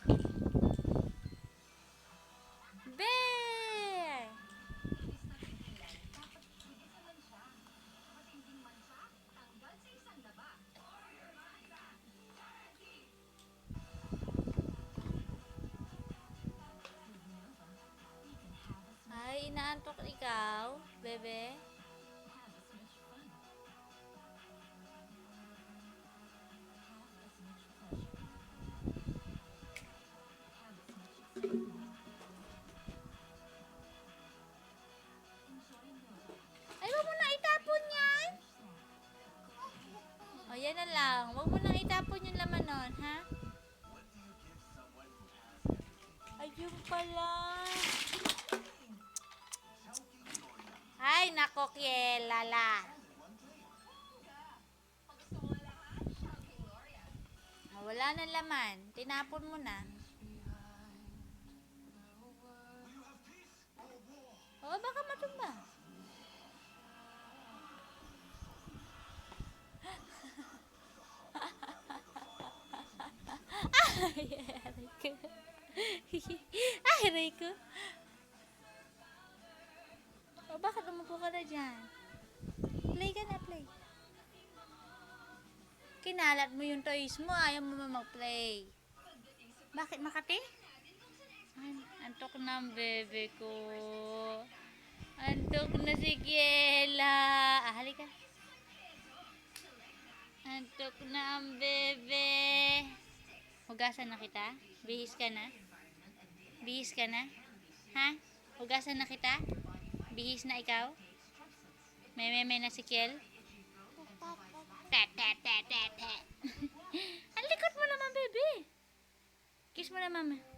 Bear! Ay, inaantok ikaw, bebe? Ay, wag mo na itapon yan! O, yan na lang. Wag mo na itapon yung laman nun, ha? Ayun pala. Ay, nako, Kielala. Wala nang laman. Tinapon mo na. O, baka matumba. Ay, aray ko. Ay, aray ko. O, bakit umupo ka na dyan? Play ka na, play. Kinalat mo yung toys mo. Ayaw mo mag-play. Bakit, Makati? Ay, antok na ang bebe ko. Antok na si Kiela. Halika. Antok na ang bebe. Hugasan na kita? Bihis ka na? Bihis ka na? Ha? Hugasan na kita? Bihis na ikaw? Meme na si Kiel? Te. Ang likot mo naman, bebe. Kiss mo na, mama.